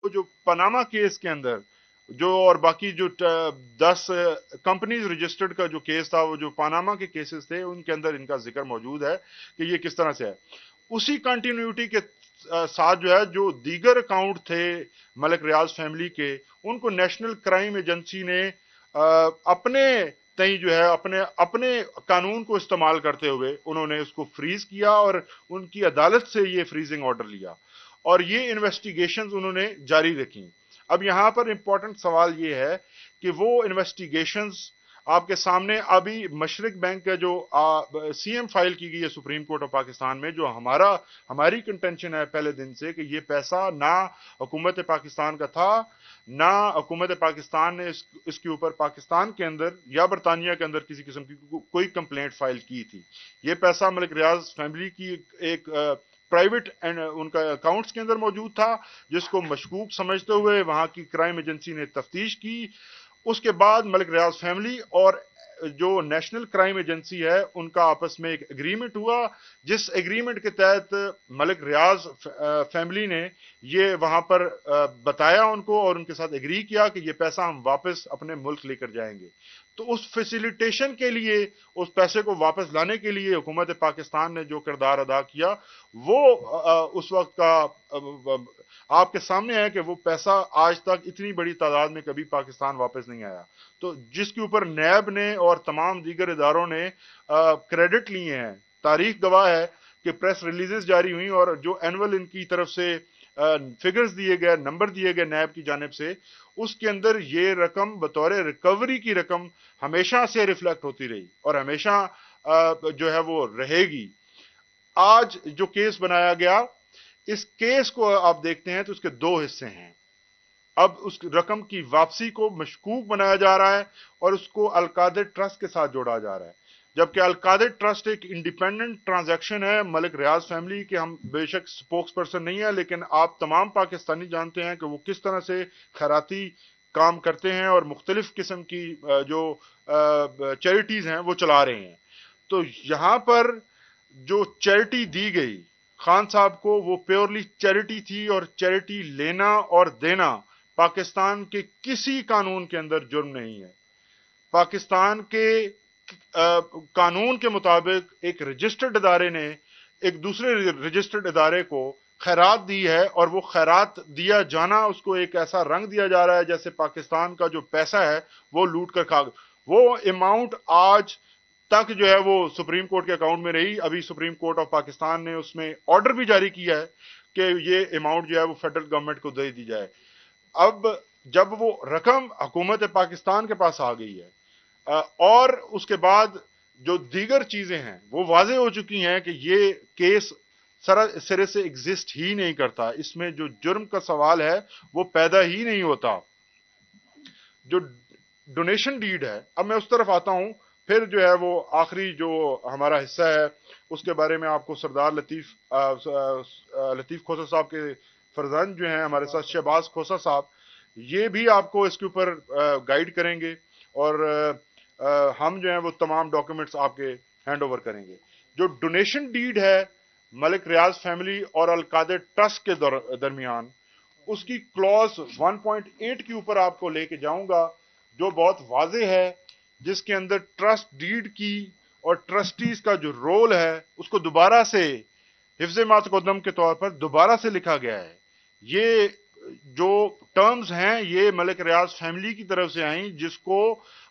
جو Panama case کے اندر جو اور باقی جو 10 کمپنیز رجسٹرڈ کا جو کیس تھا، وہ جو پاناما کے کیسز تھے، ان کے اندر ان کا ذکر موجود ہے کہ یہ کس طرح سے ہے. اسی کنٹینیوٹی کے ساتھ جو ہے، جو دیگر اکاؤنٹ تھے ملک ریاض فیملی کے، ان کو نیشنل کرائم ایجنسی نے اپنے تئیں جو ہے اپنے اپنے قانون کو استعمال کرتے ہوئے انہوں نے اس کو فریز کیا، اور ان کی عدالت سے یہ فریزنگ آرڈر لیا، اور یہ انویسٹیگیشنز انہوں نے جاری رکھی. اب یہاں پر امپورٹنٹ سوال یہ ہے کہ وہ انویسٹیگیشنز آپ کے سامنے ابھی مشرق بینک کا جو سی ایم فائل کی گئی ہے سپریم کورٹ آف پاکستان میں، جو ہماری کنٹینشن ہے پہلے دن سے کہ یہ پیسہ نہ حکومت پاکستان کا تھا، نہ حکومت پاکستان نے اس کے اوپر پاکستان کے اندر یا برطانیہ کے اندر کسی قسم کی کوئی کمپلینٹ فائل کی تھی. یہ پیسہ ملک ریاض فیملی کی ایک پرائیویٹ ان کا اکاؤنٹس کے اندر موجود تھا، جس کو مشکوک سمجھتے ہوئے وہاں کی کرائم ایجنسی نے تفتیش کی. اس کے بعد ملک ریاض فیملی اور جو نیشنل کرائم ایجنسی ہے ان کا آپس میں ایک اگریمنٹ ہوا، جس اگریمنٹ کے تحت ملک ریاض فیملی نے یہ وہاں پر بتایا ان کو اور ان کے ساتھ اگری کیا کہ یہ پیسہ ہم واپس اپنے ملک لے کر جائیں گے. تو اس فیسیلیٹیشن کے لیے، اس پیسے کو واپس لانے کے لیے حکومت پاکستان نے جو کردار ادا کیا، وہ اس وقت کا آپ کے سامنے ہے کہ وہ پیسہ آج تک اتنی بڑی تعداد میں کبھی پاکستان واپس نہیں آیا. تو جس کے اوپر نیب نے اور تمام دیگر اداروں نے کریڈٹ لیے ہیں. تاریخ گواہ ہے کہ پریس ریلیزز جاری ہوئیں اور جو اینول ان کی طرف سے فگرز دیے گئے، نمبر دیے گئے نیب کی جانب سے، اس کے اندر یہ رقم بطور ریکوری کی رقم ہمیشہ سے ریفلیکٹ ہوتی رہی اور ہمیشہ جو ہے وہ رہے گی. آج جو کیس بنایا گیا، اس کیس کو آپ دیکھتے ہیں تو اس کے دو حصے ہیں. اب اس رقم کی واپسی کو مشکوک بنایا جا رہا ہے اور اس کو القادر ٹرسٹ کے ساتھ جوڑا جا رہا ہے، جبکہ القادر ٹرسٹ ایک انڈیپینڈنٹ ٹرانزیکشن ہے ملک ریاض فیملی کے. ہم بے شک سپوکس پرسن نہیں ہے، لیکن آپ تمام پاکستانی جانتے ہیں کہ وہ کس طرح سے خیراتی کام کرتے ہیں اور مختلف قسم کی جو چیریٹیز ہیں وہ چلا رہے ہیں. تو یہاں پر جو چیریٹی دی گئی خان صاحب کو، وہ پیورلی چیریٹی تھی، اور چیریٹی لینا اور دینا پاکستان کے کسی قانون کے اندر جرم نہیں ہے. پاکستان کے قانون کے مطابق ایک رجسٹرڈ ادارے نے ایک دوسرے رجسٹرڈ ادارے کو خیرات دی ہے، اور وہ خیرات دیا جانا اس کو ایک ایسا رنگ دیا جا رہا ہے جیسے پاکستان کا جو پیسہ ہے وہ لوٹ کر کھا. وہ اماؤنٹ آج تک جو ہے وہ سپریم کورٹ کے اکاؤنٹ میں رہی. ابھی سپریم کورٹ آف پاکستان نے اس میں آرڈر بھی جاری کیا ہے کہ یہ اماؤنٹ جو ہے وہ فیڈرل گورنمنٹ کو دے دی جائے. اب جب وہ رقم حکومت پاکستان کے پاس آ گئی ہے، اور اس کے بعد جو دیگر چیزیں ہیں وہ واضح ہو چکی ہیں کہ یہ کیس سرے سے ایگزسٹ ہی نہیں کرتا. اس میں جو جرم کا سوال ہے وہ پیدا ہی نہیں ہوتا. جو ڈونیشن ڈیڈ ہے، اب میں اس طرف آتا ہوں. پھر جو ہے وہ آخری جو ہمارا حصہ ہے اس کے بارے میں آپ کو سردار لطیف کھوسا صاحب کے فرزند جو ہیں ہمارے ساتھ، شہباز کھوسا صاحب، یہ بھی آپ کو اس کے اوپر گائیڈ کریں گے، اور ہم جو ہیں وہ تمام ڈاکیومنٹس آپ کے ہینڈ اوور کریں گے. جو ڈونیشن ڈیڈ ہے ملک ریاض فیملی اور القادر ٹرسٹ کے درمیان، اس کی کلوز 1.8 کے اوپر آپ کو لے کے جاؤں گا، جو بہت واضح ہے، جس کے اندر ٹرسٹ ڈیڈ کی اور ٹرسٹیز کا جو رول ہے اس کو دوبارہ سے حفظ ما تقدم کے طور پر دوبارہ سے لکھا گیا ہے. یہ جو ٹرمز ہیں یہ ملک ریاض فیملی کی طرف سے آئیں، جس کو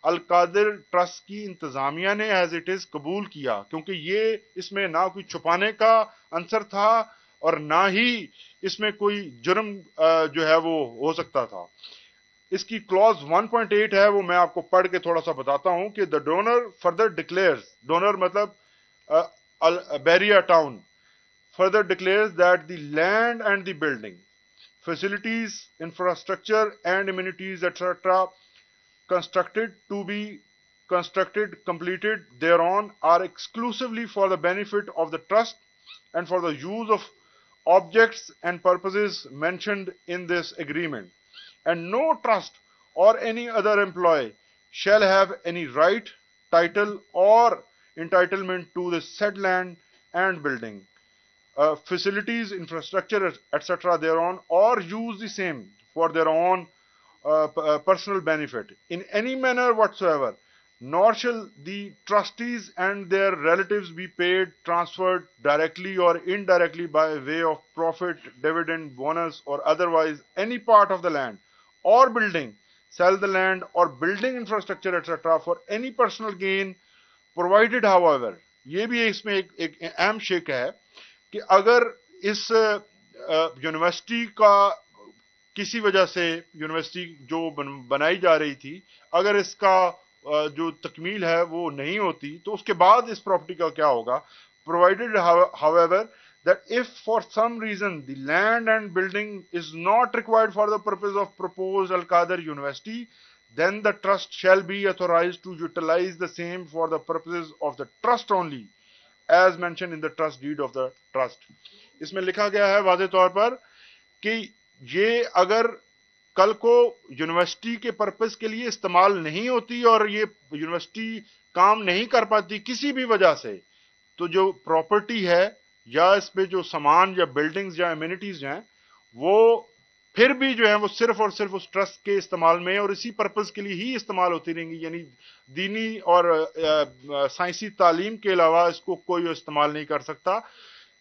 القادر ٹرسٹ کی انتظامیہ نے ایز اٹ از قبول کیا، کیونکہ یہ اس میں نہ کوئی چھپانے کا عنصر تھا اور نہ ہی اس میں کوئی جرم جو ہے وہ ہو سکتا تھا. اس کی کلوز 1.8 ہے، وہ میں آپ کو پڑھ کے تھوڑا سا بتاتا ہوں کہ the donor further declares، donor مطلب Bahria Town, further declares that the land and the building, facilities, infrastructure and amenities, etc. constructed to be constructed, completed thereon are exclusively for the benefit of the trust and for the use of objects and purposes mentioned in this agreement, and no trust or any other employee shall have any right, title, or entitlement to the said land and building, facilities, infrastructure, etc. thereon, or use the same for their own personal benefit in any manner whatsoever, nor shall the trustees and their relatives be paid, transferred directly or indirectly by way of profit, dividend, bonus, or otherwise any part of the land or building, sell the land or building infrastructure, etc., for any personal gain, provided however, یہ بھی اس میں ایک اہم شک ہے کہ اگر اس university کا کسی وجہ سے یونیورسٹی جو بنائی جا رہی تھی اگر اس کا جو تکمیل ہے وہ نہیں ہوتی تو اس کے بعد اس پراپرٹی کا کیا ہوگا. provided however that if for some reason the land and building is not required for the purpose of proposed Al-Qadar University, then the trust shall be authorized to utilize the same for the purposes of the trust only as mentioned in the trust deed of the trust. اس میں لکھا گیا ہے واضح طور پر کہ یہ اگر کل کو یونیورسٹی کے پرپس کے لیے استعمال نہیں ہوتی اور یہ یونیورسٹی کام نہیں کر پاتی کسی بھی وجہ سے، تو جو پراپرٹی ہے یا اس پہ جو سامان یا بلڈنگز یا ایمینٹیز ہیں وہ پھر بھی جو ہیں وہ صرف اور صرف اس ٹرسٹ کے استعمال میں اور اسی پرپس کے لیے ہی استعمال ہوتی رہیں گی. یعنی دینی اور سائنسی تعلیم کے علاوہ اس کو کوئی استعمال نہیں کر سکتا.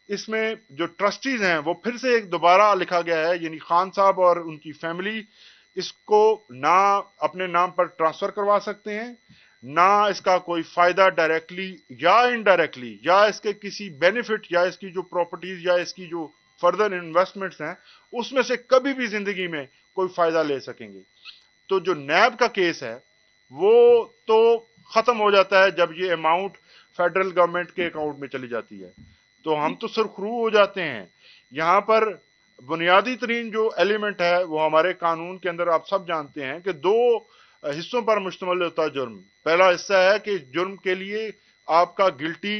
اس میں جو ٹرسٹیز ہیں وہ پھر سے ایک دوبارہ لکھا گیا ہے، یعنی خان صاحب اور ان کی فیملی اس کو نہ اپنے نام پر ٹرانسفر کروا سکتے ہیں، نہ اس کا کوئی فائدہ ڈائریکٹلی یا انڈائریکٹلی یا اس کے کسی بینیفٹ یا اس کی جو پراپرٹیز یا اس کی جو فردر انویسٹمنٹس ہیں اس میں سے کبھی بھی زندگی میں کوئی فائدہ لے سکیں گے. تو جو نیب کا کیس ہے وہ تو ختم ہو جاتا ہے جب یہ اماؤنٹ فیڈرل گورنمنٹ کے اکاؤنٹ میں چلی جاتی ہے، تو ہم تو سرخرو ہو جاتے ہیں. یہاں پر بنیادی ترین جو ایلیمنٹ ہے وہ ہمارے قانون کے اندر آپ سب جانتے ہیں کہ دو حصوں پر مشتمل ہوتا ہے جرم. پہلا حصہ ہے کہ جرم کے لیے آپ کا گلٹی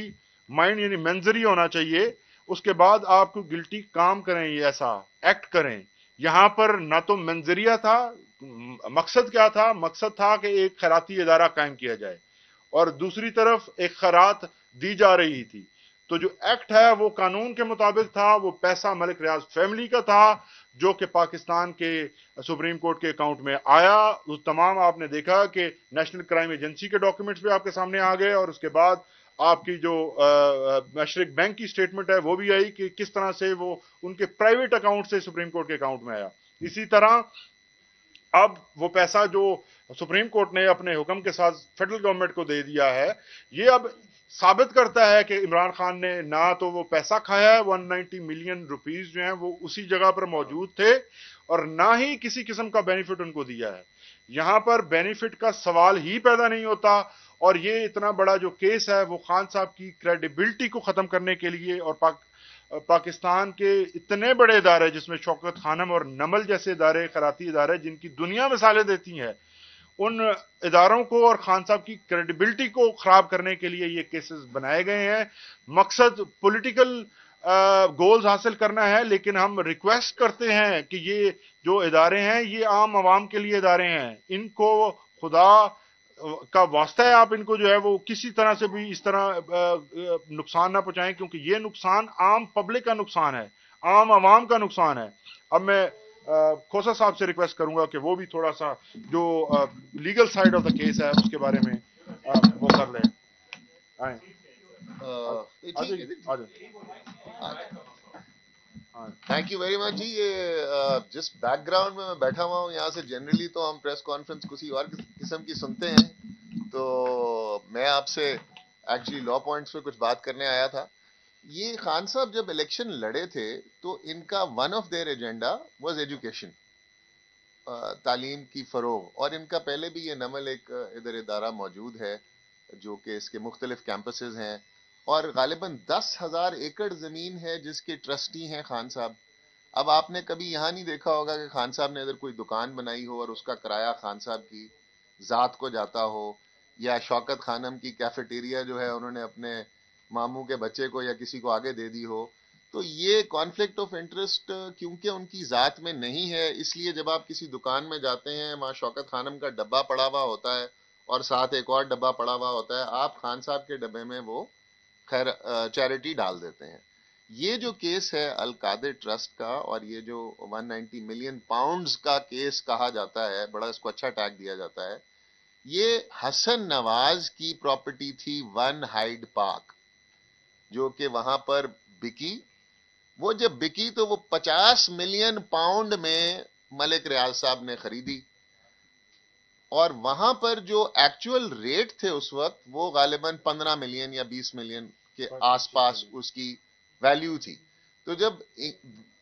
مائنڈ یعنی منظری ہونا چاہیے، اس کے بعد آپ کو گلٹی کام کریں، یہ ایسا ایکٹ کریں. یہاں پر نہ تو منظریہ تھا، مقصد کیا تھا؟ مقصد تھا کہ ایک خیراتی ادارہ قائم کیا جائے اور دوسری طرف ایک خیرات دی جا رہی تھی. تو جو ایکٹ ہے وہ قانون کے مطابق تھا، وہ پیسہ ملک ریاض فیملی کا تھا جو کہ پاکستان کے سپریم کورٹ کے اکاؤنٹ میں آیا. وہ تمام آپ نے دیکھا کہ نیشنل کرائم ایجنسی کے ڈاکیومنٹس بھی آپ کے سامنے آ گئے اور اس کے بعد آپ کی جو مشرق بینک کی سٹیٹمنٹ ہے وہ بھی آئی کہ کس طرح سے وہ ان کے پرائیویٹ اکاؤنٹ سے سپریم کورٹ کے اکاؤنٹ میں آیا. اسی طرح اب وہ پیسہ جو سپریم کورٹ نے اپنے حکم کے ساتھ فیڈرل گورنمنٹ کو دے دیا ہے، یہ اب ثابت کرتا ہے کہ عمران خان نے نہ تو وہ پیسہ کھایا ہے، 190 ملین روپیز جو ہیں وہ اسی جگہ پر موجود تھے، اور نہ ہی کسی قسم کا بینیفٹ ان کو دیا ہے. یہاں پر بینیفٹ کا سوال ہی پیدا نہیں ہوتا. اور یہ اتنا بڑا جو کیس ہے وہ خان صاحب کی کریڈیبلٹی کو ختم کرنے کے لیے اور پاکستان کے اتنے بڑے ادارے جس میں شوکت خانم اور نمل جیسے ادارے، خیراتی ادارے جن کی دنیا مثالیں دیتی ہیں، ان اداروں کو اور خان صاحب کی کریڈیبلٹی کو خراب کرنے کے لیے یہ کیسز بنائے گئے ہیں. مقصد پولیٹیکل گولز حاصل کرنا ہے، لیکن ہم ریکویسٹ کرتے ہیں کہ یہ جو ادارے ہیں یہ عام عوام کے لیے ادارے ہیں، ان کو خدا کا واسطہ ہے آپ ان کو جو ہے وہ کسی طرح سے بھی اس طرح نقصان نہ پہنچائیں، کیونکہ یہ نقصان عام پبلک کا نقصان ہے، عام عوام کا نقصان ہے. اب میں کھوسا صاحب سے ریکویسٹ کروں گا کہ وہ بھی تھوڑا سا جو legal side of the case ہے اس کے بارے میں وہ کر لیں. آئیں تھینک یو ویری مچ جی. یہ جس بیک گراؤنڈ میں بیٹھا ہوا ہوں یہاں سے جنرلی تو ہم پریس کانفرنس کسی اور قسم کی سنتے ہیں، تو میں آپ سے ایکچولی لا پوائنٹس پہ کچھ بات کرنے آیا تھا. یہ خان صاحب جب الیکشن لڑے تھے تو ان کا one of their agenda was education, تعلیم کی فروغ. اور ان کا پہلے بھی یہ نمل ایک ادھر ادارہ موجود ہے جو کہ اس کے مختلف کیمپسز ہیں، اور غالباً 10,000 ایکڑ زمین ہے جس کے ٹرسٹی ہیں خان صاحب. اب آپ نے کبھی یہاں نہیں دیکھا ہوگا کہ خان صاحب نے ادھر کوئی دکان بنائی ہو اور اس کا کرایہ خان صاحب کی ذات کو جاتا ہو، یا شوکت خانم کی کیفیٹیریا جو ہے انہوں نے اپنے ماموں کے بچے کو یا کسی کو آگے دے دی ہو. تو یہ کانفلکٹ آف انٹرسٹ کیونکہ ان کی ذات میں نہیں ہے، اس لیے جب آپ کسی دکان میں جاتے ہیں وہاں شوکت خانم کا ڈبہ پڑا ہوا ہوتا ہے اور ساتھ ایک اور ڈبہ پڑا ہوا ہوتا ہے، آپ خان صاحب کے ڈبے میں وہ خیر چیریٹی ڈال دیتے ہیں. یہ جو کیس ہے القادر ٹرسٹ کا، اور یہ جو 190 ملین پاؤنڈز کا کیس کہا جاتا ہے، بڑا اس کو اچھا ٹیگ دیا جاتا ہے، یہ حسن نواز کی پراپرٹی تھی ون ہائیڈ پارک، جو کہ وہاں پر بکی. وہ جب بکی تو وہ 50 ملین پاؤنڈ میں ملک ریاض صاحب نے خریدی، اور وہاں پر جو ایکچوئل ریٹ تھے اس وقت وہ غالباً 15 ملین یا 20 ملین کے آس پاس اس کی ویلیو تھی. تو جب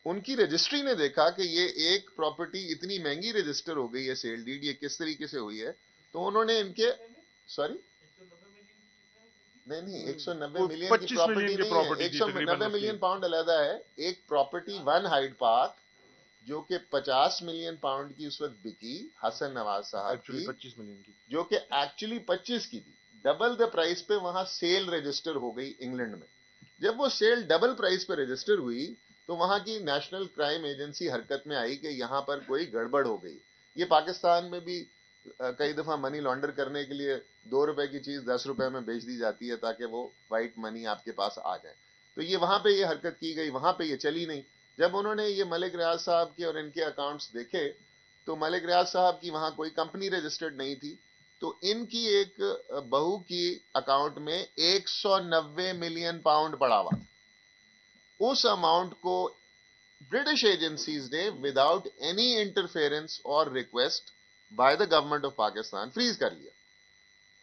ان کی رجسٹری نے دیکھا کہ یہ ایک پراپرٹی اتنی مہنگی رجسٹر ہو گئی ہے سیل ڈیڈ، یہ کس طریقے سے ہوئی ہے، تو انہوں نے ان کے سوری نہیں 190 ملین کی 25 پراپرٹی ملین کی نہیں ہے، پراپرٹی تھی تقریباً 190 اس کی. ملین پاؤنڈ علیحدہ ہے. ایک پراپرٹی ون ہائیڈ پارک جو کہ 50 ملین پاؤنڈ کی اس وقت بکی حسن نواز صاحب ایکچولی کی، 25 ملین کی. جو کہ ایکچولی 25 کی تھی. ڈبل دا پرائس پہ وہاں سیل رجسٹر ہو گئی انگلینڈ میں. جب وہ سیل ڈبل پرائس پہ رجسٹر ہوئی تو وہاں کی نیشنل کرائم ایجنسی حرکت میں آئی کہ یہاں پر کوئی گڑبڑ ہو گئی. یہ پاکستان میں بھی کئی دفعہ منی لانڈر کرنے کے لیے 2 روپے کی چیز 10 روپے میں بیچ دی جاتی ہے تاکہ وہ وائٹ منی آپ کے پاس آ جائے. تو یہ وہاں پہ یہ حرکت کی گئی، وہاں پہ یہ چلی نہیں. جب انہوں نے یہ ملک ریاض صاحب کے اور ان کے اکاؤنٹس دیکھے تو ملک ریاض صاحب کی وہاں کوئی کمپنی رجسٹرڈ نہیں تھی. تو ان کی ایک بہو کی اکاؤنٹ میں 190 ملین پاؤنڈ پڑا ہوا. اس اماؤنٹ کو برٹش ایجنسیز نے وداؤٹ اینی انٹرفیئرنس اور request by the government of Pakistan freeze کر لیا.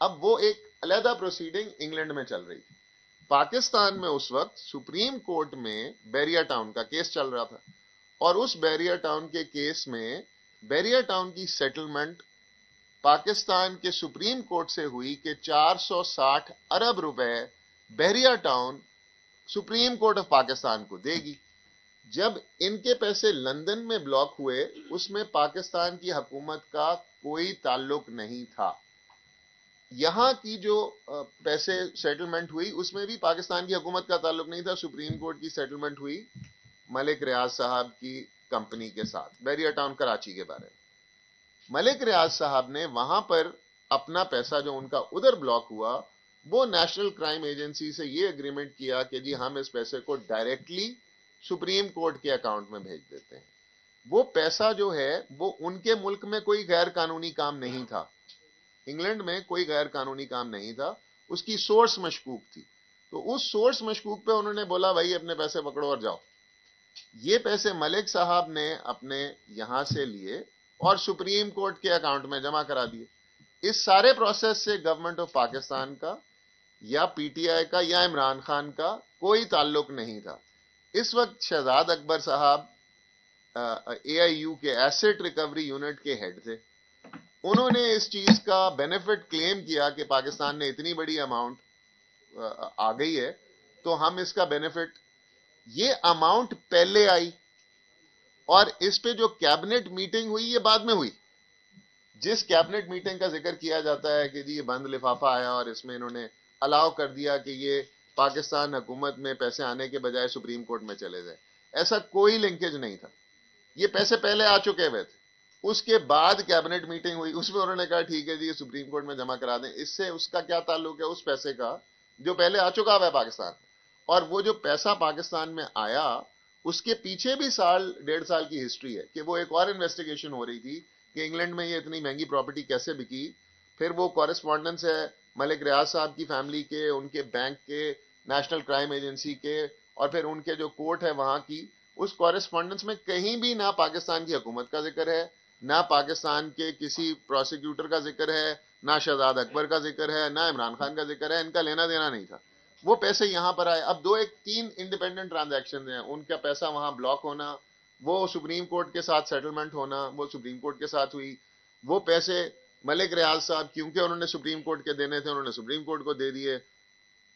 اب وہ ایک علیحدہ پروسیڈنگ انگلینڈ میں چل رہی تھی. پاکستان میں اس وقت سپریم کورٹ میں بیریا ٹاؤن کا کیس چل رہا تھا، اور اس بیریا ٹاؤن کے کیس میں بیریا ٹاؤن کی سیٹلمنٹ پاکستان کے سپریم کورٹ سے ہوئی کہ 460 ارب روپے Bahria town supreme court of Pakistan کو دے گی. جب ان کے پیسے لندن میں بلاک ہوئے اس میں پاکستان کی حکومت کا کوئی تعلق نہیں تھا. یہاں کی جو پیسے سیٹلمنٹ ہوئی اس میں بھی پاکستان کی حکومت کا تعلق نہیں تھا. سپریم کورٹ کی سیٹلمنٹ ہوئی ملک ریاض صاحب کی کمپنی کے ساتھ بیریا ٹاؤن کراچی کے بارے میں. ملک ریاض صاحب نے وہاں پر اپنا پیسہ جو ان کا ادھر بلاک ہوا وہ نیشنل کرائم ایجنسی سے یہ اگریمنٹ کیا کہ جی ہم اس پیسے کو ڈائریکٹلی سپریم کورٹ کے اکاؤنٹ میں بھیج دیتے ہیں. وہ پیسہ جو ہے وہ ان کے ملک میں کوئی غیر قانونی کام نہیں تھا، انگلینڈ میں کوئی غیر قانونی کام نہیں تھا، اس کی سورس مشکوک تھی. تو اس سورس مشکوک پہ انہوں نے بولا بھائی اپنے پیسے پکڑو اور جاؤ. یہ پیسے ملک صاحب نے اپنے یہاں سے لیے اور سپریم کورٹ کے اکاؤنٹ میں جمع کرا دیے. اس سارے پروسیس سے گورنمنٹ آف پاکستان کا یا پی ٹی آئی کا یا عمران خان کا کوئی تعلق نہیں تھا. اس وقت شہزاد اکبر صاحب اے آئی یو کے ایسٹ ریکوری یونٹ کے ہیڈ تھے. انہوں نے اس چیز کا بینیفٹ کلیم کیا کہ پاکستان نے اتنی بڑی اماؤنٹ آ گئی ہے تو ہم اس کا بینیفٹ. یہ اماؤنٹ پہلے آئی اور اس پہ جو کیبنٹ میٹنگ ہوئی یہ بعد میں ہوئی. جس کیبنٹ میٹنگ کا ذکر کیا جاتا ہے کہ جی یہ بند لفافہ آیا اور اس میں انہوں نے الاؤ کر دیا کہ یہ پاکستان حکومت میں پیسے آنے کے بجائے سپریم کورٹ میں چلے جائے، ایسا کوئی لنکیج نہیں تھا. یہ پیسے پہلے آ چکے ہوئے تھے. اس کے بعد کیبنٹ میٹنگ ہوئی، اس میں انہوں نے کہا ٹھیک ہے جی یہ سپریم کورٹ میں جمع کرا دیں. اس سے اس کا کیا تعلق ہے اس پیسے کا جو پہلے آ چکا ہوا ہے پاکستان. اور وہ جو پیسہ پاکستان میں آیا اس کے پیچھے بھی سال 1.5 سال کی ہسٹری ہے کہ وہ ایک اور انویسٹیگیشن ہو رہی تھی کہ انگلینڈ میں یہ اتنی مہنگی پراپرٹی کیسے بکی. پھر وہ کورسپونڈنس ہے ملک ریاض صاحب کی فیملی کے، ان کے بینک کے، نیشنل کرائم ایجنسی کے، اور پھر ان کے جو کورٹ ہے وہاں کی. اس کورسپونڈنس میں کہیں بھی نہ پاکستان کی حکومت کا ذکر ہے، نہ پاکستان کے کسی پروسیکیوٹر کا ذکر ہے، نہ شہزاد اکبر کا ذکر ہے، نہ عمران خان کا ذکر ہے. ان کا لینا دینا نہیں تھا. وہ پیسے یہاں پر آئے. اب 3 انڈیپینڈنٹ ٹرانزیکشن ہیں. ان کا پیسہ وہاں بلاک ہونا، وہ سپریم کورٹ کے ساتھ سیٹلمنٹ ہونا، وہ سپریم کورٹ کے ساتھ ہوئی. وہ پیسے ملک ریاض صاحب کیونکہ انہوں نے سپریم کورٹ کے دینے تھے انہوں نے سپریم کورٹ کو دے دیے،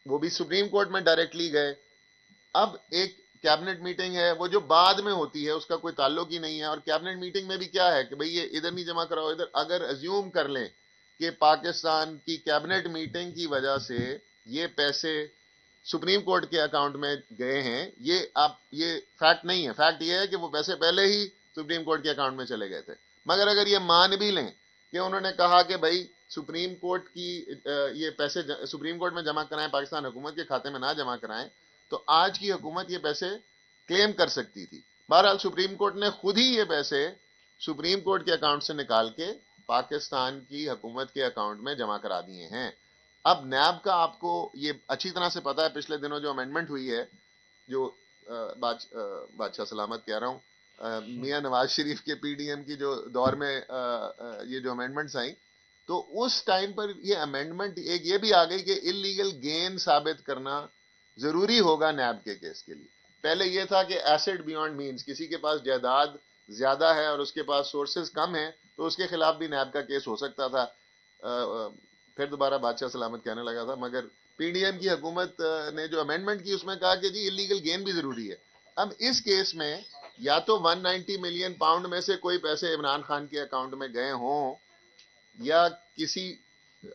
وہ بھی سپریم کورٹ میں ڈائریکٹلی گئے. اب ایک کیبنٹ میٹنگ ہے وہ جو بعد میں ہوتی ہے اس کا کوئی تعلق ہی نہیں ہے. اور کیبنٹ میٹنگ میں بھی کیا ہے کہ بھئی یہ ادھر نہیں جمع کراؤ ادھر. اگر ازیوم کر لیں کہ پاکستان کی کیبنٹ میٹنگ کی وجہ سے یہ پیسے سپریم کورٹ کے اکاؤنٹ میں گئے ہیں، یہ فیکٹ نہیں ہے. فیکٹ یہ ہے کہ وہ پیسے پہلے ہی سپریم کورٹ کے اکاؤنٹ میں چلے گئے تھے. مگر اگر یہ مان بھی لیں کہ انہوں نے کہا کہ بھائی سپریم کورٹ کی یہ پیسے سپریم کورٹ میں جمع کرائیں، پاکستان حکومت کے کھاتے میں نہ جمع کرائیں، تو آج کی حکومت یہ پیسے کلیم کر سکتی تھی. بہرحال سپریم کورٹ نے خود ہی یہ پیسے سپریم کورٹ کے اکاؤنٹ سے نکال کے پاکستان کی حکومت کے اکاؤنٹ میں جمع کرا دیے ہیں. اب نیب کا آپ کو یہ اچھی طرح سے پتا ہے، پچھلے دنوں جو امینڈمنٹ ہوئی ہے، جو بادشاہ سلامت کہہ رہا ہوں، میاں نواز شریف کے پی ڈی ایم کی جو دور میں یہ جو امینڈمنٹس آئیں، تو اس ٹائم پر یہ امینڈمنٹ ایک یہ بھی آ گئی کہ انلیگل گین ثابت کرنا ضروری ہوگا نیب کے کیس کے لیے. پہلے یہ تھا کہ ایسٹ بیونڈ مینز، کسی کے پاس جائیداد زیادہ ہے اور اس کے پاس سورسز کم ہیں تو اس کے خلاف بھی نیب کا کیس ہو سکتا تھا. پھر دوبارہ بادشاہ سلامت کہنے لگا تھا، مگر پی ڈی ایم کی حکومت نے جو امینڈمنٹ کی اس میں کہا کہ جی انلیگل گین بھی ضروری ہے. اب اس کیس میں یا تو 190 ملین پاؤنڈ میں سے کوئی پیسے عمران خان کے اکاؤنٹ میں گئے ہوں یا کسی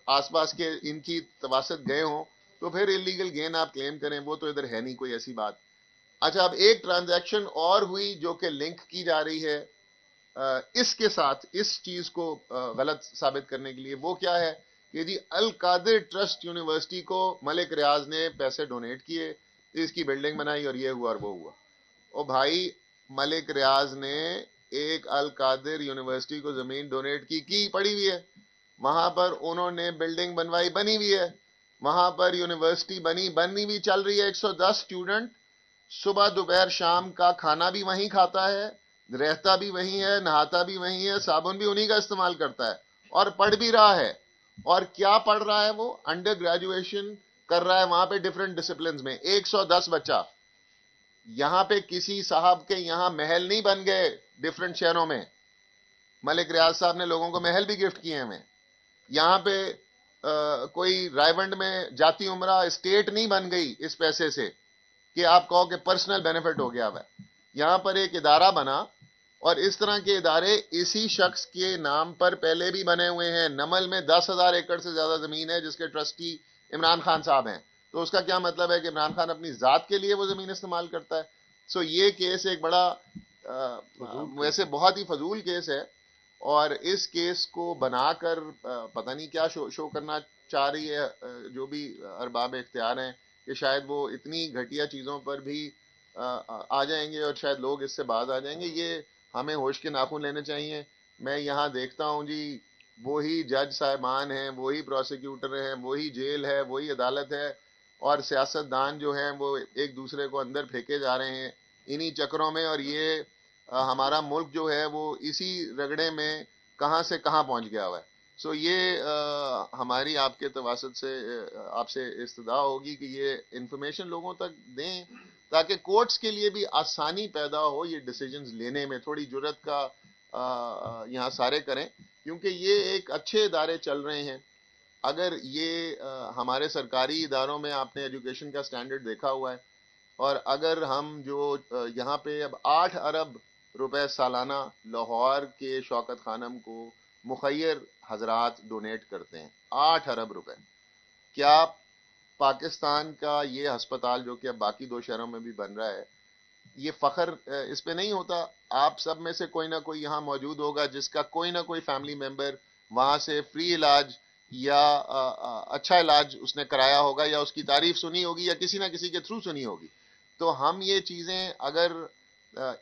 آس پاس کے ان کی تواسط گئے ہوں، تو پھر انلیگل گین آپ کلیم کریں، وہ تو ادھر ہے نہیں کوئی ایسی بات. اچھا، اب ایک ٹرانزیکشن اور ہوئی جو کہ لنک کی جا رہی ہے اس کے ساتھ، اس چیز کو غلط ثابت کرنے کے لیے. وہ کیا ہے کہ جی القادر ٹرسٹ یونیورسٹی کو ملک ریاض نے پیسے ڈونیٹ کیے، اس کی بلڈنگ بنائی اور یہ ہوا اور وہ ہوا. او بھائی، ملک ریاض نے ایک القادر یونیورسٹی کو زمین ڈونیٹ کی پڑی ہوئی ہے، وہاں پر انہوں نے بلڈنگ بنوائی، بنی ہوئی ہے، وہاں پر یونیورسٹی بنی ہوئی چل رہی ہے. 110 اسٹوڈنٹ صبح دوپہر شام کا کھانا بھی وہیں کھاتا ہے، رہتا بھی وہیں ہے، نہاتا بھی وہیں ہے، صابن بھی انہی کا استعمال کرتا ہے اور پڑھ بھی رہا ہے. اور کیا پڑھ رہا ہے؟ وہ انڈر گریجویشن کر رہا ہے وہاں پہ ڈیفرنٹ ڈسپلنز میں. 110 بچہ. یہاں پہ کسی صاحب کے یہاں محل نہیں بن گئے ڈیفرنٹ شہروں میں، ملک ریاض صاحب نے لوگوں کو محل بھی گفٹ کیے ہیں. یہاں پہ کوئی رائیونڈ میں جاتی عمرہ اسٹیٹ نہیں بن گئی اس پیسے سے کہ آپ کہو کہ پرسنل بینیفٹ ہو گیا ہے. یہاں پر ایک ادارہ بنا، اور اس طرح کے ادارے اسی شخص کے نام پر پہلے بھی بنے ہوئے ہیں. نمل میں 10,000 ایکڑ سے زیادہ زمین ہے جس کے ٹرسٹی عمران خان صاحب ہیں. تو اس کا کیا مطلب ہے کہ عمران خان اپنی ذات کے لیے وہ زمین استعمال کرتا ہے؟ سو یہ کیس ایک بڑا ویسے بہت ہی فضول کیس ہے، اور اس کیس کو بنا کر پتہ نہیں کیا شو کرنا چاہ رہی ہے جو بھی ارباب اختیار ہیں، کہ شاید وہ اتنی گھٹیا چیزوں پر بھی آ جائیں گے اور شاید لوگ اس سے باز آ جائیں گے. یہ ہمیں ہوش کے ناخن لینے چاہیے. میں یہاں دیکھتا ہوں جی وہی جج صاحبان ہیں، وہی پروسیکیوٹر ہیں، وہی جیل ہے، وہی عدالت ہے، اور سیاست دان جو ہیں وہ ایک دوسرے کو اندر پھینکے جا رہے ہیں انہی چکروں میں. اور یہ ہمارا ملک جو ہے وہ اسی رگڑے میں کہاں سے کہاں پہنچ گیا ہوا ہے. سو یہ ہماری آپ کے تواسط سے آپ سے استدعا ہوگی کہ یہ انفارمیشن لوگوں تک دیں تاکہ کورٹس کے لیے بھی آسانی پیدا ہو یہ ڈیسیجنز لینے میں. تھوڑی جرت کا یہاں سارے کریں، کیونکہ یہ ایک اچھے ادارے چل رہے ہیں. اگر یہ ہمارے سرکاری اداروں میں آپ نے ایجوکیشن کا سٹینڈرڈ دیکھا ہوا ہے، اور اگر ہم جو یہاں پہ اب 8 ارب روپے سالانہ لاہور کے شوکت خانم کو مخیر حضرات ڈونیٹ کرتے ہیں، 8 ارب روپے. کیا پاکستان کا یہ ہسپتال جو کہ اب باقی 2 شہروں میں بھی بن رہا ہے، یہ فخر اس پہ نہیں ہوتا؟ آپ سب میں سے کوئی نہ کوئی یہاں موجود ہوگا جس کا کوئی نہ کوئی فیملی ممبر وہاں سے فری علاج یا اچھا علاج اس نے کرایا ہوگا، یا اس کی تعریف سنی ہوگی، یا کسی نہ کسی کے تھرو سنی ہوگی. تو ہم یہ چیزیں اگر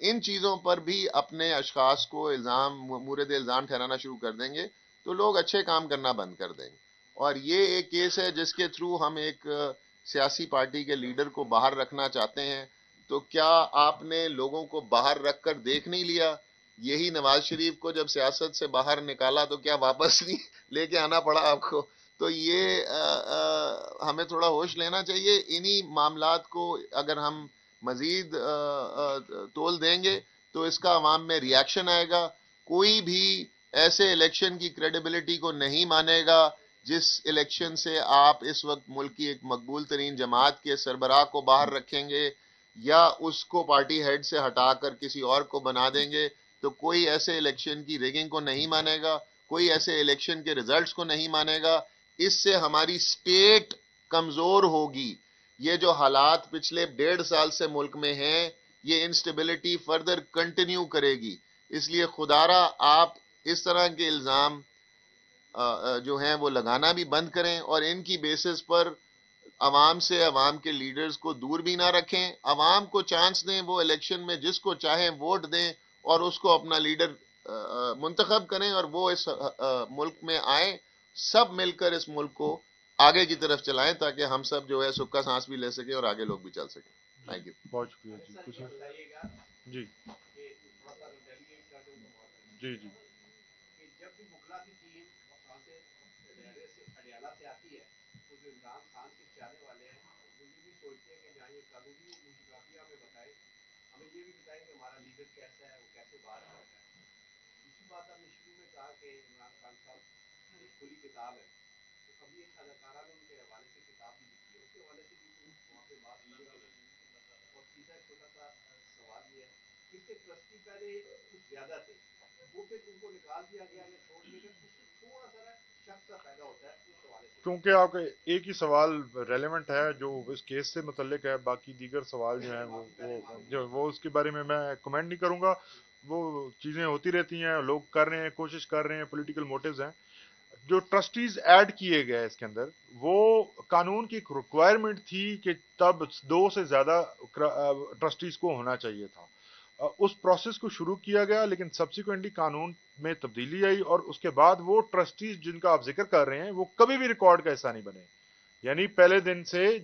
ان چیزوں پر بھی اپنے اشخاص کو مورد الزام ٹھہرانا شروع کر دیں گے تو لوگ اچھے کام کرنا بند کر دیں گے. اور یہ ایک کیس ہے جس کے تھرو ہم ایک سیاسی پارٹی کے لیڈر کو باہر رکھنا چاہتے ہیں. تو کیا آپ نے لوگوں کو باہر رکھ کر دیکھ نہیں لیا؟ یہی نواز شریف کو جب سیاست سے باہر نکالا تو کیا واپس نہیں لے کے آنا پڑا آپ کو؟ تو یہ ہمیں تھوڑا ہوش لینا چاہیے. انہی معاملات کو اگر ہم مزید تول دیں گے تو اس کا عوام میں ری ایکشن آئے گا. کوئی بھی ایسے الیکشن کی کریڈیبلٹی کو نہیں مانے گا جس الیکشن سے آپ اس وقت ملک کی ایک مقبول ترین جماعت کے سربراہ کو باہر رکھیں گے یا اس کو پارٹی ہیڈ سے ہٹا کر کسی اور کو بنا دیں گے. تو کوئی ایسے الیکشن کی ریگنگ کو نہیں مانے گا، کوئی ایسے الیکشن کے ریزلٹس کو نہیں مانے گا. اس سے ہماری سٹیٹ کمزور ہوگی. یہ جو حالات پچھلے 1.5 سال سے ملک میں ہیں، یہ انسٹیبلٹی فردر کنٹینیو کرے گی. اس لیے خدارا آپ اس طرح کے الزام جو ہیں وہ لگانا بھی بند کریں، اور ان کی بیسس پر عوام سے، عوام کے لیڈرز کو دور بھی نہ رکھیں، عوام کو چانس دیں، وہ الیکشن میں جس کو چاہیں ووٹ دیں اور اس کو اپنا لیڈر منتخب کریں اور وہ اس ملک میں آئیں، سب مل کر اس ملک کو آگے کی طرف چلائیں تاکہ ہم سب جو ہے سکھ سانس بھی لے سکیں اور آگے لوگ بھی چل سکیں. Thank you. بہت شکریہ جی. کچھ جی جی جی جب بھی مغلاں کی ٹیم وہاں سے اڈیالہ سے آتی ہے تو جو عمران خان کے چاہنے والے ہیں وہ یہ بھی سوچتے ہیں کہ جہاں یہ قانونی مشکلات ہمیں بتائے، ہمیں یہ بھی بتائیں کہ ہمارا لیڈر کیسا ہے، وہ کیسے بات کرتا ہے. دوسری بات آپ نے شروع میں کہا کہ عمران خان صاحب ایک کھلی کتاب ہے، تو ابھی ایک اداکارہ نے ان کے حوالے سے کتاب بھی لکھی ہے، اس کے حوالے سے بھی وہاں پہ بات کی ہے. اور تیسرا چھوٹا سا سوال یہ ہے کہ اس کے ٹرسٹی پہلے کچھ زیادہ تھے، وہ پھر ان کو نکال دیا گیا یا چھوڑ دیا گیا، اس سے تھوڑا سا شک سا پیدا ہوتا ہے اس حوالے سے. کیونکہ آپ کا ایک ہی سوال ریلیونٹ ہے جو اس کیس سے متعلق ہے، باقی دیگر سوال جو ہیں وہ اس کے بارے میں کمنٹ نہیں کروں گا. وہ چیزیں ہوتی رہتی ہیں، لوگ کر رہے ہیں، کوشش کر رہے ہیں، پولیٹیکل موٹیوز ہیں. جو ٹرسٹیز ایڈ کیے گئے اس کے اندر، وہ قانون کی ایک ریکوائرمنٹ تھی کہ تب 2 سے زیادہ ٹرسٹیز کو ہونا چاہیے تھا. اس پروسیس کو شروع کیا گیا، لیکن سبسیکوئنٹلی قانون میں تبدیلی آئی اور اس کے بعد وہ ٹرسٹیز جن کا آپ ذکر کر رہے ہیں وہ کبھی بھی ریکارڈ کا حصہ نہیں بنے. یعنی پہلے دن سے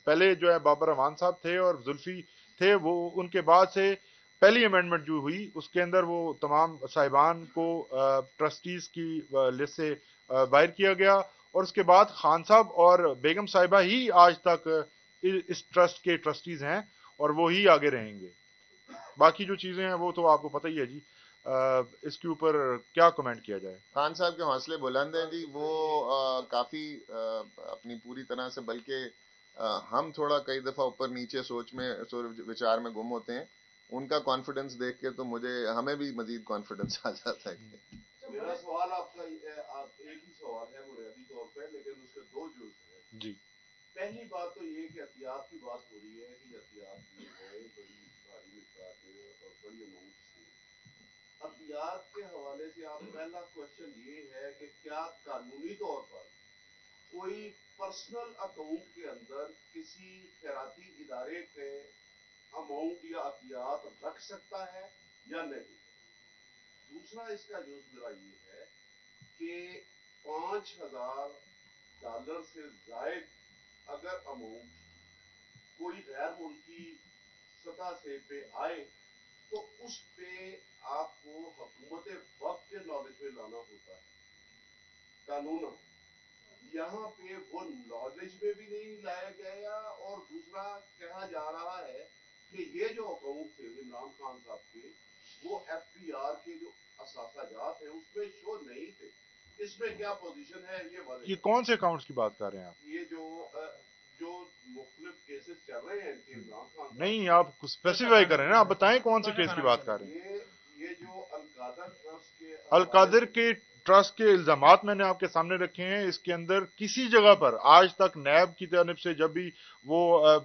پہلے جو ہے بابر امان صاحب تھے اور زلفی تھے، وہ ان کے بعد سے پہلی امینڈمنٹ جو ہوئی اس کے اندر وہ تمام صاحبان کو ٹرسٹیز کی لسٹ سے باہر کیا گیا، اور اس کے بعد خان صاحب اور بیگم صاحبہ ہی آج تک اس ٹرسٹ کے ٹرسٹیز ہیں اور وہی آگے رہیں گے. باقی جو چیزیں ہیں وہ تو آپ کو پتہ ہی ہے جی. اس کے اوپر کیا کمنٹ کیا جائے؟ خان صاحب کے حوصلے بلند ہیں جی، وہ کافی اپنی پوری طرح سے، بلکہ ہم تھوڑا کئی دفعہ اوپر نیچے سوچ میں وچار میں گم ہوتے ہیں. ان کا کانفیڈنس دیکھ کے تو ہمیں بھی مزید کانفیڈنس آ جاتا ہے. میرا سوال آپ کا ایک ہی سوال ہے بنیادی طور پہ، لیکن اس کے 2 جز ہیں. جی پہلی بات تو یہ کہ احتیاط کی بات ہو رہی ہے کہ احتیاط یہ ہے بڑی بھاری مقدار میں اور بڑی اماؤنٹ سے. احتیاط کے حوالے سے آپ پہلا کوشچن یہ ہے کہ کیا قانونی طور پر کوئی پرسنل اکاؤنٹ کے اندر کسی خیراتی ادارے کے اماؤنٹ یا احتیاط رکھ سکتا ہے یا نہیں؟ دوسرا اس کا جز میرا یہ ہے کہ $5,000 سے زائد اگر اماؤنٹ کوئی غیر ملکی سطح سے پہ آئے تو اس پہ آپ کو حکومت وقت کے نالج میں لانا ہوتا ہے قانون. یہاں پہ وہ نالج میں بھی نہیں لایا گیا، اور دوسرا کہا جا رہا ہے کہ یہ جو اکاؤنٹ تھے عمران خان صاحب کے، وہ ایف پی آر کے جو اثاثہ جات ہیں اس میں شو نہیں تھے. اس میں کیا پوزیشن ہے یہ کون سے اکاؤنٹس کی بات کر رہے ہیں آپ؟ یہ جو مختلف کیسز چل رہے ہیں کہ عمران خان نہیں، آپ اسپیسیفائی کریں نا، آپ بتائیں کون سے کیس کی بات کر رہے ہیں. یہ جو القادر ٹرسٹ کے القادر کے ٹرسٹ کے الزامات میں نے آپ کے سامنے رکھے ہیں. اس کے اندر کسی جگہ پر آج تک نیب کی جانب سے جب بھی وہ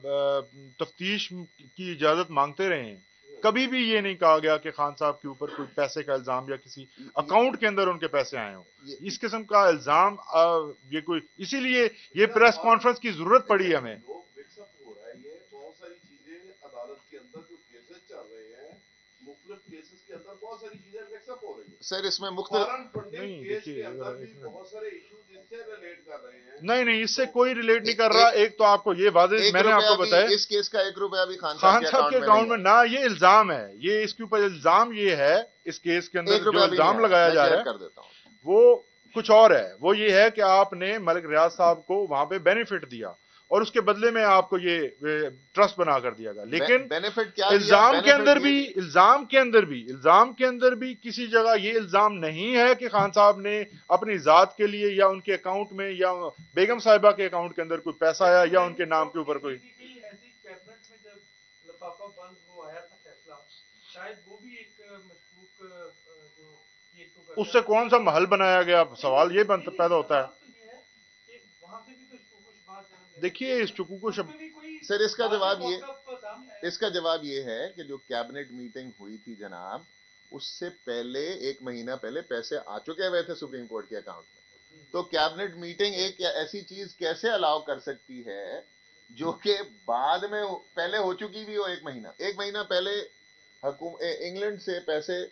تفتیش کی اجازت مانگتے رہے ہیں، کبھی بھی یہ نہیں کہا گیا کہ خان صاحب کے اوپر کوئی پیسے کا الزام یا کسی اکاؤنٹ کے اندر ان کے پیسے آئے ہوں. اس قسم کا الزام یہ کوئی، اسی لیے یہ پریس کانفرنس کی ضرورت پڑی ہمیں. مکس اپ ہو رہا ہے، یہ بہت ساری چیزیں عدالت کے اندر جو کیسز چل رہے ہیں، مختلف کیسز کے اندر بہت ساری چیزیں مکس اپ ہو رہی ہیں. سر اس میں مختلف فارن فنڈنگ نہیں کیس کے دیکھیے، اندر بھی بہت سارے ایشوز اس سے ریلیٹ کر رہے ہیں. نہیں اس سے کوئی ریلیٹ نہیں کر رہا. ایک تو آپ کو یہ واضح میں نے آپ کو بتایا، اس کیس کا 1 روپیہ بھی خان صاحب کے اکاؤنٹ میں نہ. یہ الزام ہے، یہ اس کے اوپر الزام یہ ہے، اس کیس کے اندر جو الزام لگایا جا رہا ہے وہ کچھ اور ہے. وہ یہ ہے کہ آپ نے ملک ریاض صاحب کو وہاں پہ بینیفٹ دیا اور اس کے بدلے میں آپ کو یہ ٹرسٹ بنا کر دیا گیا. لیکن الزام کے اندر بھی کسی جگہ یہ الزام نہیں ہے کہ خان صاحب نے اپنی ذات کے لیے یا ان کے اکاؤنٹ میں یا بیگم صاحبہ کے اکاؤنٹ کے اندر کوئی پیسہ آیا یا ان کے نام کے اوپر کوئی. کیبنٹ میں جب لفافہ بند وہ آیا تھا فیصلہ، شاید وہ بھی ایک مشکوک جو اس سے کون سا محل بنایا گیا؟ سوال یہ پیدا ہوتا ہے. دیکھیے اس شکوک و سر اس کا جواب یہ ہے کہ جو کیبنٹ میٹنگ ہوئی تھی جناب، اس سے پہلے 1 مہینہ پہلے پیسے آ چکے ہوئے تھے سپریم کورٹ کے اکاؤنٹ میں. تو کیبنٹ میٹنگ ایک ایسی چیز کیسے الاؤ کر سکتی ہے جو کہ بعد میں پہلے ہو چکی بھی ہو؟ ایک مہینہ پہلے انگلینڈ سے پیسے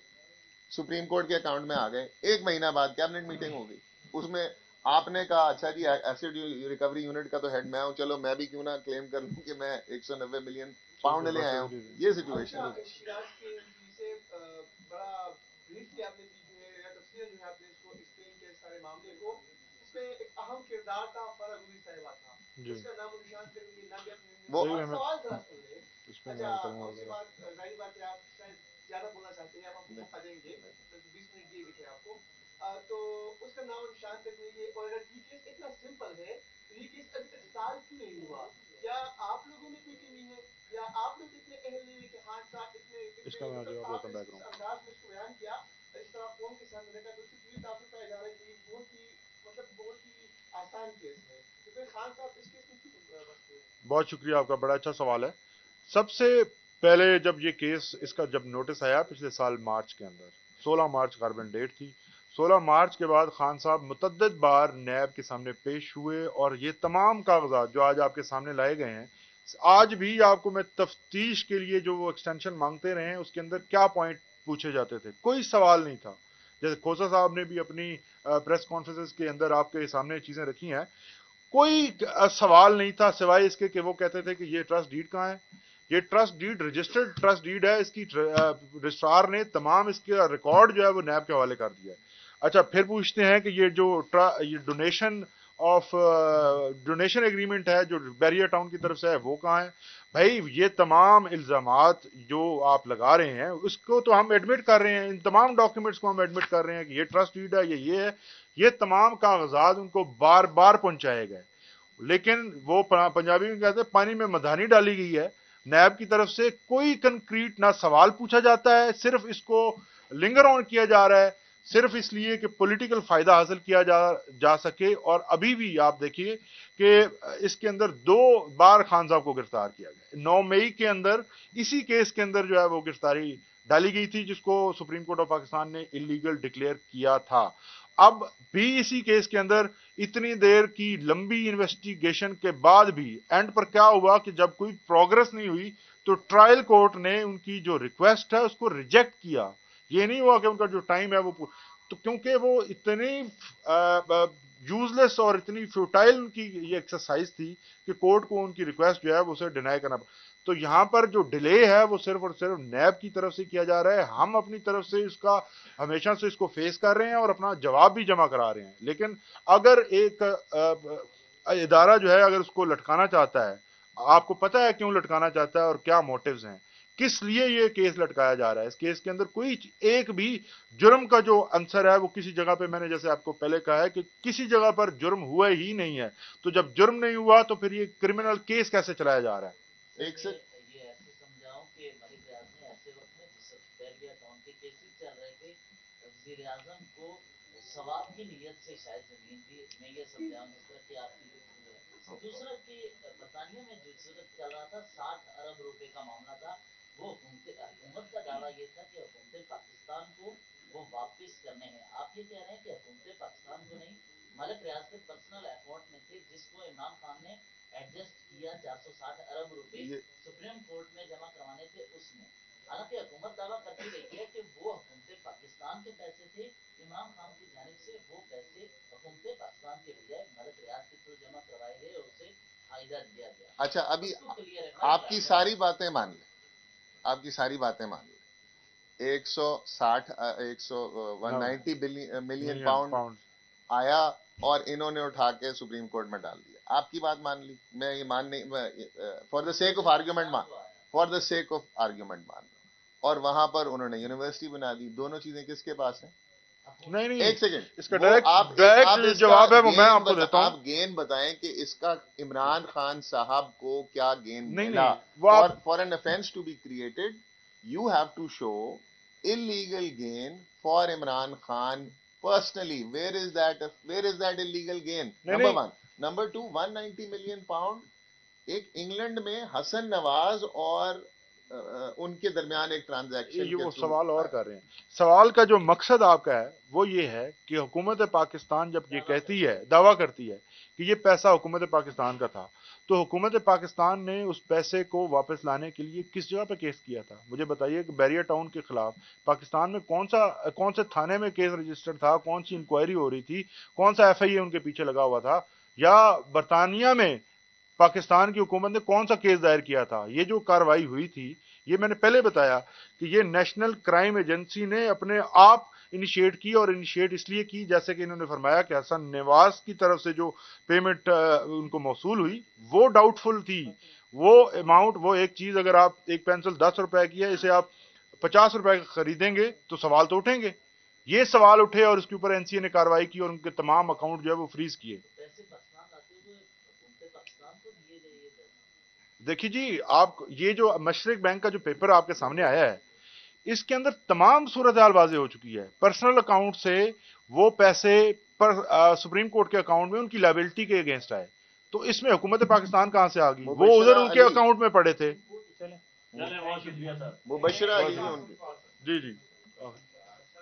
سپریم کورٹ کے اکاؤنٹ میں آ گئے، ایک مہینہ بعد کیبنٹ میٹنگ ہو گئی، اس میں آپ نے کہا اچھا جی ایسڈ ریکوری یونٹ کا تو ہیڈ میں ہوں، چلو میں بھی کیوں نہ کلیم کر لوں کہ میں 190 ملین پاؤنڈ لے آیا ہوں. یہ سچویشن ہے. شیراز کے سے بڑا بریفلی آپ نے جو ہے تفصیل جو ہے آپ نے اس کو ایکسپلین کیا سارے معاملے کو. اس میں ایک اہم کردار تھا فرح گوری صاحبہ کا، اس کا نام و نشان پہ نہ بھی وہ سوال تھا اچھا اس کے بعد ظاہر بات ہے آپ شاید زیادہ بولنا چاہتے ہیں، آپ ہم کو موقع دیں گے 20 منٹ دیے ہوئے تھے آپ کو. تو اس کا نام و نشان تک نہیں ہے، اور اگر یہ کیس اتنا سمپل ہے تو یہ کیس ابھی تک سال کیوں نہیں ہوا؟ کیا آپ لوگوں میں کوئی کمی ہے یا آپ لوگ اتنے اہل نہیں ہے کہ خان صاحب اتنے اس انداز میں اس کو بیان کیا اس طرح قوم کے سامنے رکھا؟ تو یہ تعصب کا اظہار ہے کہ یہ بہت ہی آسان کیس ہے، تو پھر خان صاحب اس کیس میں کیوں بچتے ہیں؟ بہت شکریہ آپ کا، بڑا اچھا سوال ہے. سب سے پہلے جب یہ کیس اس کا جب نوٹس آیا پچھلے سال مارچ کے اندر، 16 مارچ کاربن ڈیٹ تھی، 16 مارچ کے بعد خان صاحب متعدد بار نیب کے سامنے پیش ہوئے، اور یہ تمام کاغذات جو آج آپ کے سامنے لائے گئے ہیں، آج بھی آپ کو میں تفتیش کے لیے جو وہ ایکسٹینشن مانگتے رہے ہیں اس کے اندر کیا پوائنٹ پوچھے جاتے تھے، کوئی سوال نہیں تھا. جیسے کھوسا صاحب نے بھی اپنی پریس کانفرنس کے اندر آپ کے سامنے چیزیں رکھی ہیں، کوئی سوال نہیں تھا سوائے اس کے کہ وہ کہتے تھے کہ یہ ٹرسٹ ڈیڈ کہاں ہے. یہ trust deed registered trust deed ہے، اس کی رجسٹرار نے تمام اس کا ریکارڈ جو ہے وہ نیب کے حوالے کر دیا ہے. اچھا پھر پوچھتے ہیں کہ یہ جو یہ ڈونیشن ایگریمنٹ ہے جو بیریا ٹاؤن کی طرف سے ہے وہ کہاں ہے. بھائی یہ تمام الزامات جو آپ لگا رہے ہیں اس کو تو ہم ایڈمٹ کر رہے ہیں، ان تمام ڈاکیومنٹس کو ہم ایڈمٹ کر رہے ہیں کہ یہ ٹرسٹ ڈیڈ ہے، یہ ہے. یہ تمام کاغذات ان کو بار بار پہنچائے گئے، لیکن وہ پنجابی میں کہتے ہیں پانی میں مدھانی ڈالی گئی ہے. نیب کی طرف سے کوئی کنکریٹ نہ سوال پوچھا جاتا ہے، صرف اس کو لنگر آن کیا جا رہا ہے، صرف اس لیے کہ پولیٹیکل فائدہ حاصل کیا جا سکے. اور ابھی بھی آپ دیکھیے کہ اس کے اندر 2 بار خان صاحب کو گرفتار کیا گیا. 9 مئی کے اندر اسی کیس کے اندر جو ہے وہ گرفتاری ڈالی گئی تھی، جس کو سپریم کورٹ آف پاکستان نے انلیگل ڈکلیئر کیا تھا. اب بھی اسی کیس کے اندر اتنی دیر کی لمبی انویسٹیگیشن کے بعد بھی اینڈ پر کیا ہوا کہ جب کوئی پروگرس نہیں ہوئی تو ٹرائل کورٹ نے ان کی جو ریکویسٹ ہے اس کو ریجیکٹ کیا. یہ نہیں ہوا کہ ان کا جو ٹائم ہے وہ تو کیونکہ وہ اتنی یوز لیس اور اتنی فیوٹائل ان کی یہ ایکسرسائز تھی کہ کورٹ کو ان کی ریکویسٹ جو ہے وہ اسے ڈینائی کرنا پڑا. تو یہاں پر جو ڈیلے ہے وہ صرف اور صرف نیب کی طرف سے کیا جا رہا ہے. ہم اپنی طرف سے اس کا ہمیشہ سے اس کو فیس کر رہے ہیں اور اپنا جواب بھی جمع کرا رہے ہیں. لیکن اگر ایک ادارہ جو ہے اگر اس کو لٹکانا چاہتا ہے، آپ کو پتہ ہے کیوں لٹکانا چاہتا ہے اور کیا موٹیوز ہیں، کس لیے یہ کیس لٹکایا جا رہا ہے. اس کیس کے اندر کوئی ایک بھی جرم کا جو عنصر ہے وہ کسی جگہ پہ، میں نے جیسے آپ کو پہلے کہا ہے کہ کسی جگہ پر جرم ہوا ہی نہیں ہے. تو جب جرم نہیں ہوا تو پھر یہ کرمنل کیس کیسے چلایا جا رہا ہے؟ ایک سے یہ ایسے سمجھاؤں کہ ملک ریاض نے ایسے وقت میں جس بیریا ٹاؤن کے کیسز چل رہے تھے، وزیر اعظم کو ثواب کی نیت سے شاید زمین دی. میں یہ سمجھاؤں جس طرح کہ آپ کی ہے. دوسرا کہ برطانیہ میں جو صورت چل رہا تھا 60 ارب روپے کا معاملہ تھا، وہ حکومت کا دعویٰ یہ تھا کہ حکومت پاکستان کو وہ واپس کرنے ہیں. آپ یہ کہہ رہے ہیں کہ حکومت پاکستان کو نہیں، ملک ریاض کے پرسنل اکاؤنٹ میں تھے جس کو عمران خان نے ایڈجسٹ کیا 460 ارب روپے سپریم کورٹ میں جمع کروانے تھے. اس میں حالانکہ حکومت دعویٰ کرتی رہی ہے کہ وہ حکومت پاکستان کے پیسے تھے، عمران خان کی جانب سے وہ پیسے حکومت پاکستان کے بجائے ملک ریاض کے تھرو جمع کروائے گئے اور اسے فائدہ دیا گیا. اچھا ابھی آپ کی ساری باتیں مان لیں، آپ کی ساری باتیں مان لیں. 190 ملین پاؤنڈ آیا اور انہوں نے اٹھا کے سپریم کورٹ میں ڈال دیا. آپ کی بات مان لی، میں یہ مان نہیں، for the sake of argument مان رہا ہوں. اور وہاں پر انہوں نے یونیورسٹی بنا دی. دونوں چیزیں کس کے پاس ہیں؟ نہیں ایک سیکنڈ، اس کا ڈائریکٹ جواب ہے وہ میں آپ کو دیتا ہوں. آپ گین بتائیں کہ اس کا عمران خان صاحب کو کیا گین نہیں ملا. For an offense to be created you have to show illegal gain for Imran Khan personally. Where is that illegal gain? Number one. Number two, 190 million pound ایک انگلینڈ میں حسن نواز اور ان کے درمیان ایک ٹرانزیکشن یہ وہ سوال اور کر رہے ہیں. سوال کا جو مقصد آپ کا ہے وہ یہ ہے کہ حکومت پاکستان جب یہ کہتی ہے، دعویٰ کرتی ہے کہ یہ پیسہ حکومت پاکستان کا تھا، تو حکومت پاکستان نے اس پیسے کو واپس لانے کے لیے کس جگہ پہ کیس کیا تھا؟ مجھے بتائیے کہ بیریا ٹاؤن کے خلاف پاکستان میں کون سے تھانے میں کیس رجسٹر تھا، کون سی انکوائری ہو رہی تھی، کون سا ایف آئی اے ان کے پیچھے لگا ہوا تھا، یا برطانیہ میں پاکستان کی حکومت نے کون سا کیس دائر کیا تھا؟ یہ جو کاروائی ہوئی تھی، یہ میں نے پہلے بتایا کہ یہ نیشنل کرائم ایجنسی نے اپنے آپ انیشیٹ کی، اور انیشیٹ اس لیے کی جیسے کہ انہوں نے فرمایا کہ حسن نواز کی طرف سے جو پیمنٹ ان کو موصول ہوئی وہ ڈاؤٹ فل تھی. وہ اماؤنٹ، وہ ایک چیز اگر آپ ایک پینسل 10 روپے کی ہے، اسے آپ 50 روپے کا خریدیں گے تو سوال تو اٹھیں گے. یہ سوال اٹھے اور اس کے اوپر این سی اے نے کاروائی کی اور ان کے تمام اکاؤنٹ جو ہے وہ فریز کیے. پیسے پاکستان آتے ہوئے حکومت پاکستان کو دیے گئے یہ پیسے. دیکھیے جی، آپ یہ جو مشرق بینک کا جو پیپر آپ کے سامنے آیا ہے، اس کے اندر تمام صورتحال واضح ہو چکی ہے. پرسنل اکاؤنٹ سے وہ پیسے پر سپریم کورٹ کے اکاؤنٹ میں ان کی لائبلٹی کے اگینسٹ آئے. تو اس میں حکومت پاکستان کہاں سے آ گئی؟ وہ ادھر ان کے اکاؤنٹ میں پڑے تھے. مبشرہ علی ان کے. جی جی سر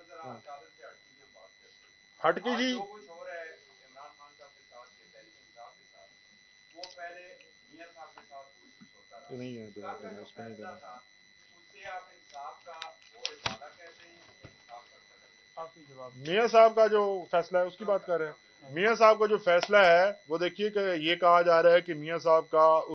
ذرا چادر سے ہٹ کے بات کرتے ہیں. ہٹ کے جی. جو کچھ ہو رہا ہے عمران خان صاحب کے ساتھ یا تحریک انصاف کے ساتھ، وہ پہلے میاں صاحب کے ساتھ کوئی کچھ ہوتا رہا. نہیں ہے اس کا جو فیصلہ تھا اس سے آپ انصاف کا اور افادہ کہتے ہیں یا انصاف کا قدر؟ میاں صاحب کا جو فیصلہ ہے اس کی بات کر رہے ہیں. میاں صاحب کا جو فیصلہ ہے وہ دیکھیے کہ یہ کہا جا رہا ہے کہ میاں صاحب کا